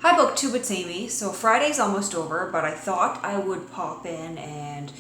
Hi BookTube, it's Amy. So Friday's almost over, but I thought I would pop in and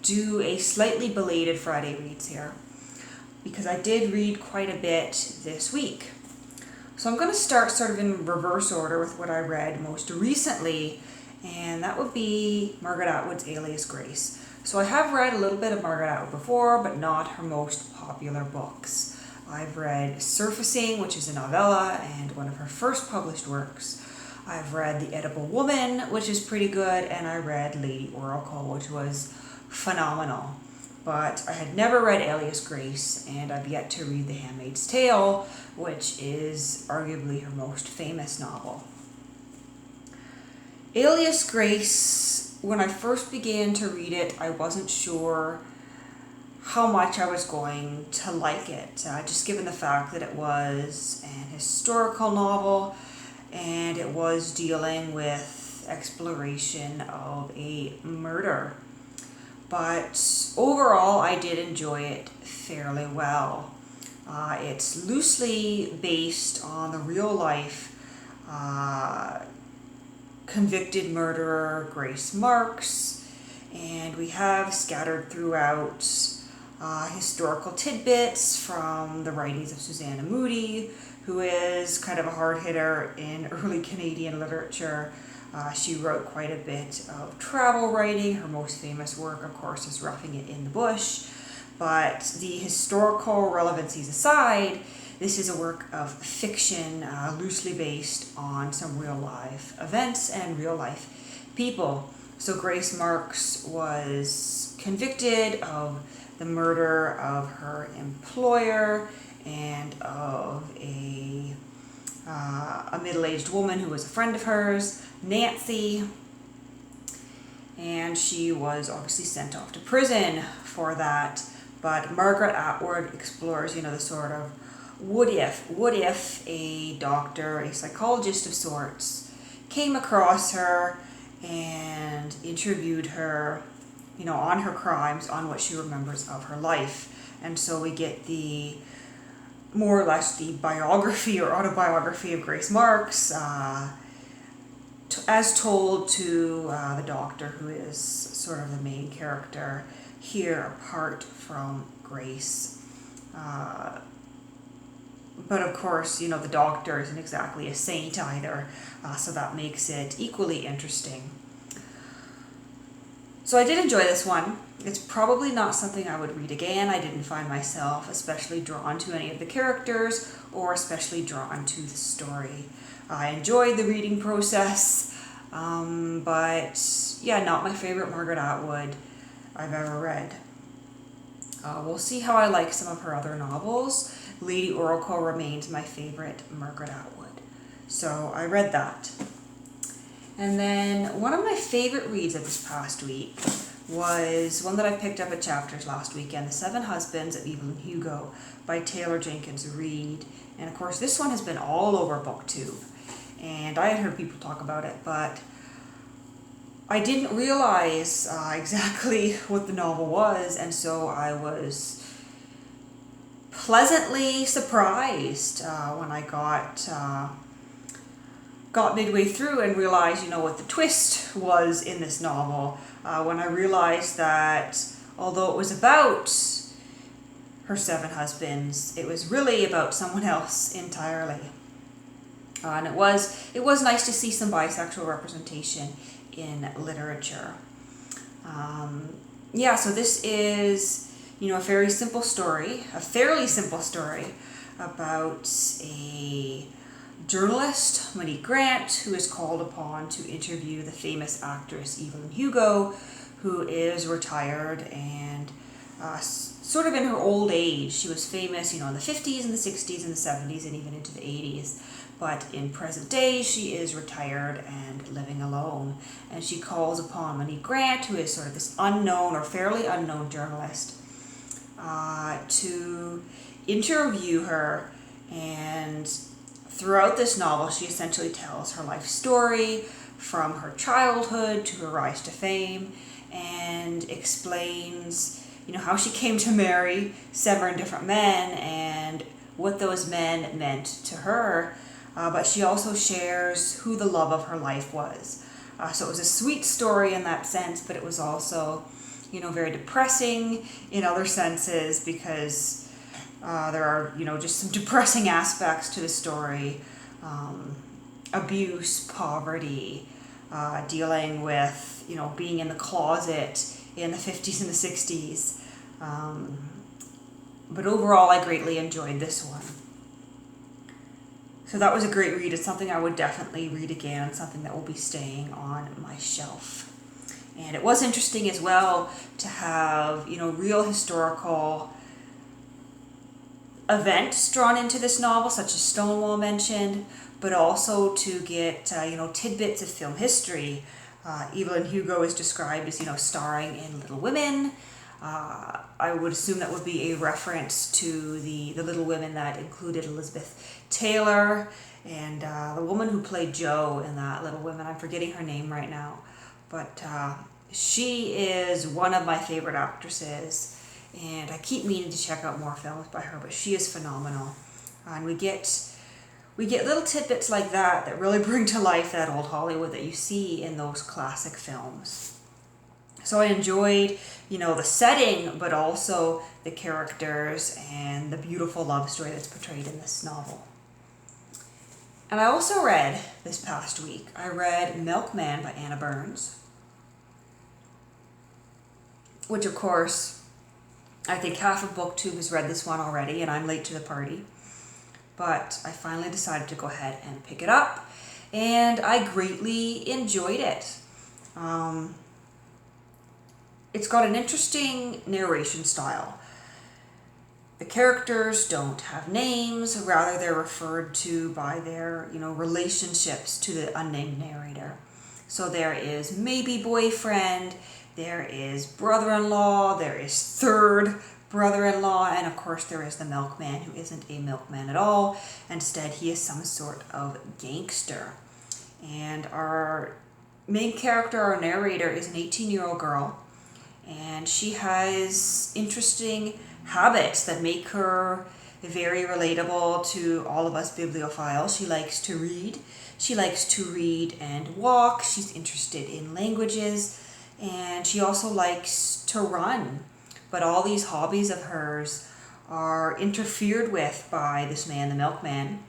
do a slightly belated Friday reads here because I did read quite a bit this week. So I'm going to start sort of in reverse order with what I read most recently, and that would be Margaret Atwood's Alias Grace. So I have read a little bit of Margaret Atwood before, but not her most popular books. I've read Surfacing, which is a novella and one of her first published works. I've read The Edible Woman, which is pretty good, and I read Lady Oracle, which was phenomenal. But I had never read Alias Grace, and I've yet to read The Handmaid's Tale, which is arguably her most famous novel. Alias Grace, when I first began to read it, I wasn't sure how much I was going to like it, just given the fact that it was an historical novel and it was dealing with exploration of a murder. But overall, I did enjoy it fairly well. It's loosely based on the real life convicted murderer Grace Marks, and we have scattered throughout historical tidbits from the writings of Susanna Moodie, who is kind of a hard hitter in early Canadian literature. She wrote quite a bit of travel writing. Her most famous work, of course, is Roughing It in the Bush. But the historical relevancies aside, this is a work of fiction loosely based on some real life events and real life people. So Grace Marks was convicted of the murder of her employer and of a middle-aged woman who was a friend of hers, Nancy, and she was obviously sent off to prison for that. But Margaret Atwood explores, the sort of what if a doctor, a psychologist of sorts, came across her and interviewed her, on her crimes, on what she remembers of her life. And so we get the more or less the biography or autobiography of Grace Marks, as told to the doctor, who is sort of the main character here, apart from Grace. But of course, the doctor isn't exactly a saint either, so that makes it equally interesting. So I did enjoy this one. It's probably not something I would read again. I didn't find myself especially drawn to any of the characters or especially drawn to the story. I enjoyed the reading process, but yeah, not my favorite Margaret Atwood I've ever read. We'll see how I like some of her other novels. Lady Oracle remains my favorite Margaret Atwood. So I read that. And then one of my favorite reads of this past week was one that I picked up at Chapters last weekend, The Seven Husbands of Evelyn Hugo by Taylor Jenkins Reid. And of course, this one has been all over BookTube. And I had heard people talk about it, but I didn't realize exactly what the novel was, and so I was pleasantly surprised when I got midway through and realized, what the twist was in this novel. When I realized that although it was about her seven husbands, it was really about someone else entirely. And it was nice to see some bisexual representation in literature. So this is, a fairly simple story about a journalist, Monique Grant, who is called upon to interview the famous actress Evelyn Hugo, who is retired and sort of in her old age. She was famous, in the 50s and the 60s and the 70s and even into the 80s. But in present day, she is retired and living alone. And she calls upon Monique Grant, who is sort of this unknown or fairly unknown journalist, to interview her. And throughout this novel, she essentially tells her life story from her childhood to her rise to fame, and explains, how she came to marry seven different men and what those men meant to her. but she also shares who the love of her life was. So it was a sweet story in that sense, but it was also, very depressing in other senses because there are, just some depressing aspects to the story. Abuse, poverty, dealing with, being in the closet in the 50s and the 60s. But overall, I greatly enjoyed this one. So that was a great read. It's something I would definitely read again, something that will be staying on my shelf. And it was interesting as well to have, real historical events drawn into this novel, such as Stonewall mentioned, but also to get, tidbits of film history. Evelyn Hugo is described as, starring in Little Women. I would assume that would be a reference to the Little Women that included Elizabeth Taylor and the woman who played Jo in that Little Women. I'm forgetting her name right now, but she is one of my favorite actresses, and I keep meaning to check out more films by her, but she is phenomenal. And we get little tidbits like that really bring to life that old Hollywood that you see in those classic films. So I enjoyed, the setting, but also the characters and the beautiful love story that's portrayed in this novel. And I also read this past week, I read Milkman by Anna Burns, which of course, I think half of BookTube has read this one already, and I'm late to the party. But I finally decided to go ahead and pick it up, and I greatly enjoyed it. It's got an interesting narration style. The characters don't have names, rather they're referred to by their, relationships to the unnamed narrator. So there is maybe boyfriend, there is brother-in-law, there is third brother-in-law, and of course there is the milkman, who isn't a milkman at all. Instead, he is some sort of gangster. And our main character, our narrator, is an 18-year-old girl, and she has interesting habits that make her very relatable to all of us bibliophiles. She likes to read. She likes to read and walk. She's interested in languages, and she also likes to run. But all these hobbies of hers are interfered with by this man, the milkman,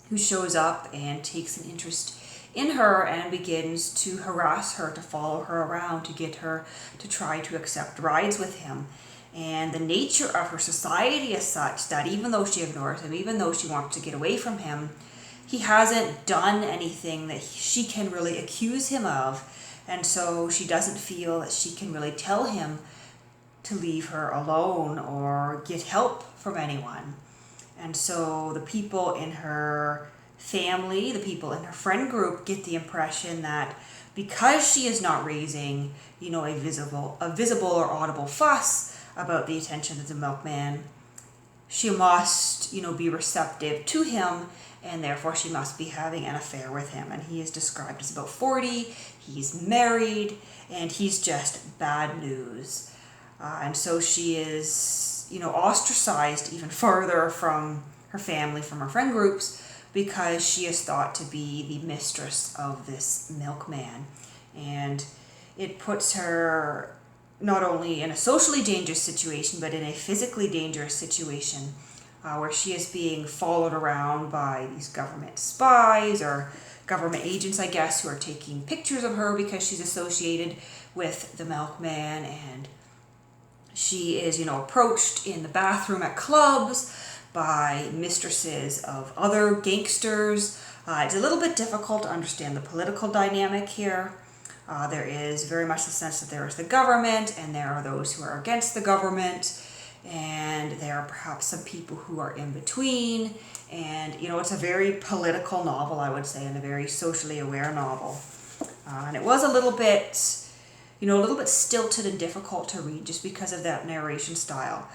who shows up and takes an interest in her and begins to harass her, to follow her around, to get her to try to accept rides with him. And the nature of her society is such that even though she ignores him, even though she wants to get away from him, he hasn't done anything that she can really accuse him of. And so she doesn't feel that she can really tell him to leave her alone or get help from anyone. And so the people in her family, the people in her friend group, get the impression that because she is not raising, a visible or audible fuss about the attention of the milkman, she must, be receptive to him, and therefore she must be having an affair with him. And he is described as about 40, he's married, and he's just bad news. And so she is, ostracized even further from her family, from her friend groups, because she is thought to be the mistress of this milkman. And it puts her not only in a socially dangerous situation, but in a physically dangerous situation, where she is being followed around by these government spies or government agents, I guess, who are taking pictures of her because she's associated with the milkman. And she is, approached in the bathroom at clubs by mistresses of other gangsters. It's a little bit difficult to understand the political dynamic here. There is very much the sense that there is the government, and there are those who are against the government, and there are perhaps some people who are in between. And, it's a very political novel, I would say, and a very socially aware novel. And it was a little bit stilted and difficult to read just because of that narration style.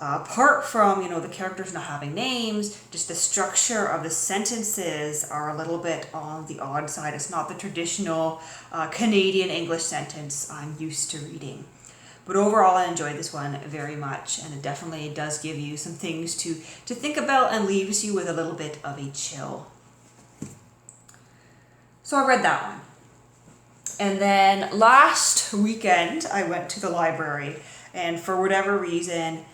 Apart from, the characters not having names, just the structure of the sentences are a little bit on the odd side. It's not the traditional Canadian English sentence I'm used to reading. But overall, I enjoyed this one very much, and it definitely does give you some things to think about and leaves you with a little bit of a chill. So I read that one. And then last weekend, I went to the library, and for whatever reason,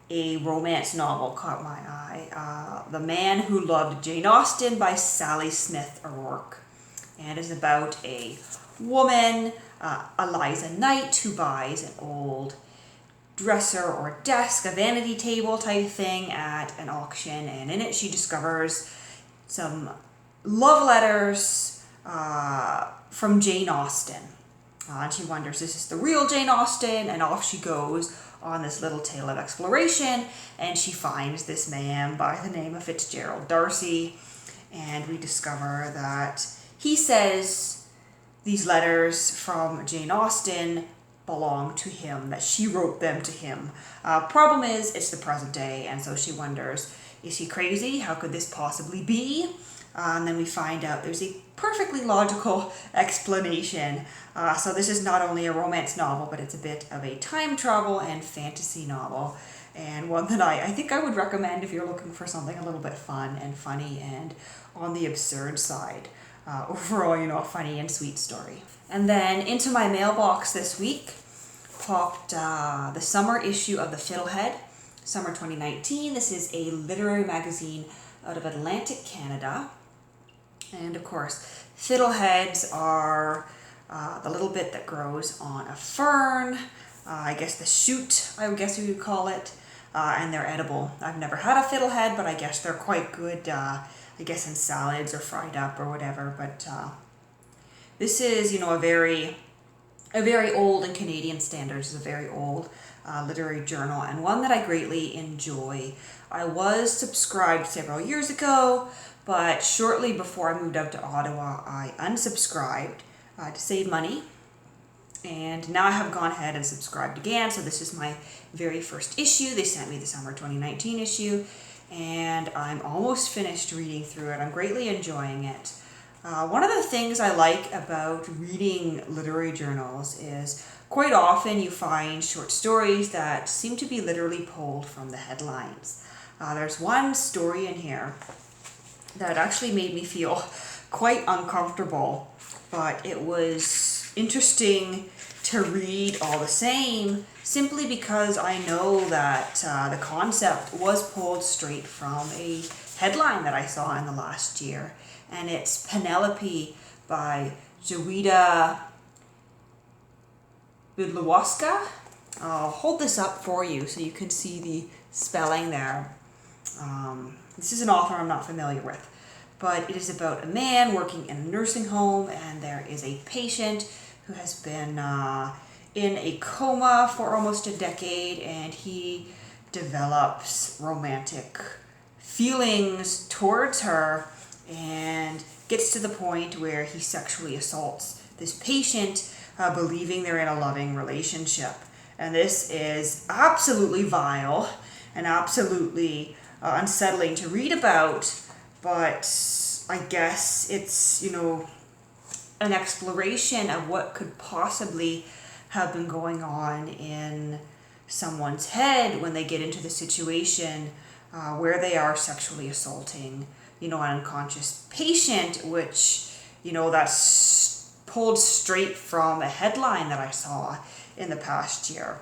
a romance novel caught my eye. The Man Who Loved Jane Austen by Sally Smith O'Rourke. And it's about a woman, Eliza Knight, who buys an old dresser or desk, a vanity table type thing at an auction, and in it she discovers some love letters from Jane Austen. And she wonders, is this the real Jane Austen? And off she goes on this little tale of exploration, and she finds this man by the name of Fitzgerald Darcy, and we discover that he says these letters from Jane Austen belong to him, that she wrote them to him. Problem is, it's the present day, and so she wonders, is he crazy? How could this possibly be? And then we find out there's a perfectly logical explanation. So this is not only a romance novel, but it's a bit of a time travel and fantasy novel, and one that I think I would recommend if you're looking for something a little bit fun and funny and on the absurd side. Overall, a funny and sweet story. And then into my mailbox this week popped the summer issue of the Fiddlehead, summer 2019. This is a literary magazine out of Atlantic Canada. And of course, fiddleheads are the little bit that grows on a fern, I guess the shoot, I guess you would call it, and they're edible. I've never had a fiddlehead, but I guess they're quite good, I guess in salads or fried up or whatever. But this is, a very old, in Canadian standards, is a very old literary journal, and one that I greatly enjoy. I was subscribed several years ago, but shortly before I moved out to Ottawa, I unsubscribed to save money, and now I have gone ahead and subscribed again. So this is my very first issue. They sent me the summer 2019 issue, and I'm almost finished reading through it. I'm greatly enjoying it. One of the things I like about reading literary journals is quite often you find short stories that seem to be literally pulled from the headlines. There's one story in here that actually made me feel quite uncomfortable, but it was interesting to read all the same, simply because I know that the concept was pulled straight from a headline that I saw in the last year, and it's Penelope by Jawida Bydlowska. I'll hold this up for you so you can see the spelling there. This is an author I'm not familiar with, but it is about a man working in a nursing home, and there is a patient who has been in a coma for almost a decade, and he develops romantic feelings towards her and gets to the point where he sexually assaults this patient, believing they're in a loving relationship. And this is absolutely vile and absolutely unsettling to read about, but I guess it's, an exploration of what could possibly have been going on in someone's head when they get into the situation where they are sexually assaulting, an unconscious patient, which, that's pulled straight from a headline that I saw in the past year.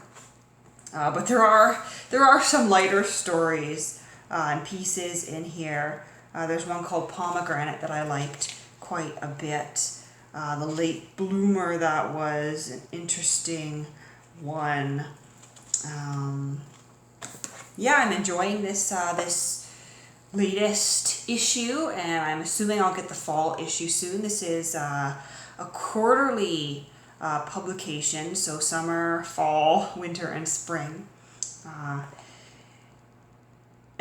But there are some lighter stories and pieces in here. There's one called Pomegranate that I liked quite a bit. The Late Bloomer, that was an interesting one. I'm enjoying this latest issue, and I'm assuming I'll get the fall issue soon. This is a quarterly publication, so summer, fall, winter, and spring.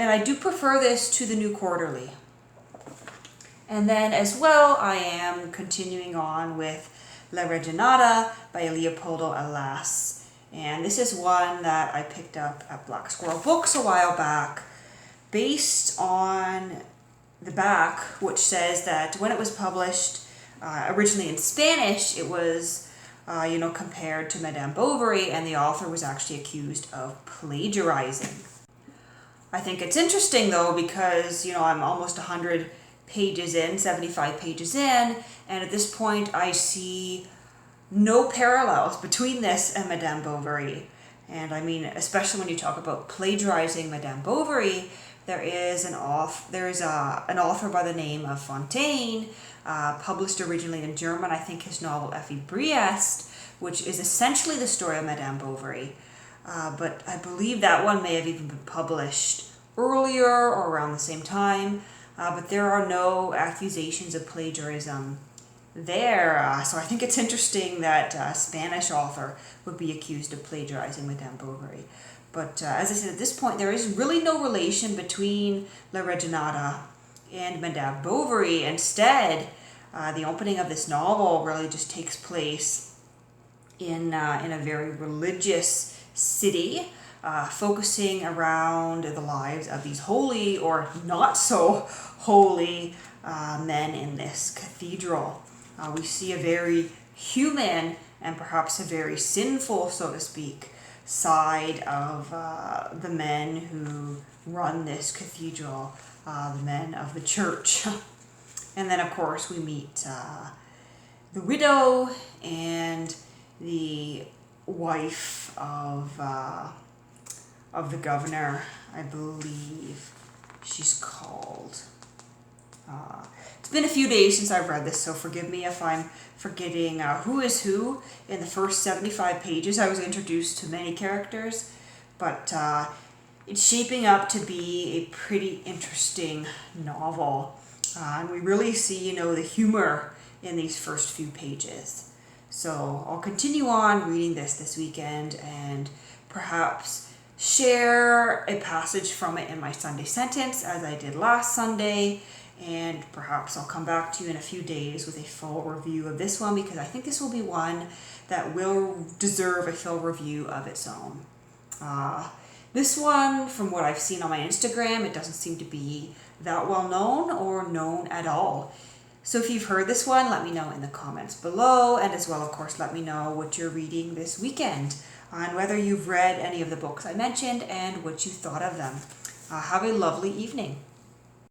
And I do prefer this to the new quarterly. And then as well, I am continuing on with Lorettonada by Leopoldo Alas. And this is one that I picked up at Black Squirrel Books a while back, based on the back, which says that when it was published originally in Spanish, it was compared to Madame Bovary, and the author was actually accused of plagiarizing. I think it's interesting though, because I'm almost 100 pages in, 75 pages in, and at this point I see no parallels between this and Madame Bovary. And I mean, especially when you talk about plagiarizing Madame Bovary, there is an author by the name of Fontaine, published originally in German, I think his novel Effie Briest, which is essentially the story of Madame Bovary. But I believe that one may have even been published earlier or around the same time. But there are no accusations of plagiarism there. So I think it's interesting that a Spanish author would be accused of plagiarizing Madame Bovary. But as I said, at this point, there is really no relation between Lorettonada and Madame Bovary. Instead, the opening of this novel really just takes place in a very religious city, focusing around the lives of these holy or not so holy men in this cathedral. We see a very human and perhaps a very sinful, so to speak, side of the men who run this cathedral, the men of the church. And then, of course, we meet the widow and the wife of the governor, I believe she's called. It's been a few days since I've read this, so forgive me if I'm forgetting who is who. In the first 75 pages, I was introduced to many characters, but it's shaping up to be a pretty interesting novel. And we really see, the humor in these first few pages. So I'll continue on reading this weekend and perhaps share a passage from it in my Sunday sentence as I did last Sunday. And perhaps I'll come back to you in a few days with a full review of this one, because I think this will be one that will deserve a full review of its own. This one, from what I've seen on my Instagram, it doesn't seem to be that well known or known at all. So if you've heard this one, let me know in the comments below, and as well, of course, let me know what you're reading this weekend and whether you've read any of the books I mentioned and what you thought of them. Have a lovely evening.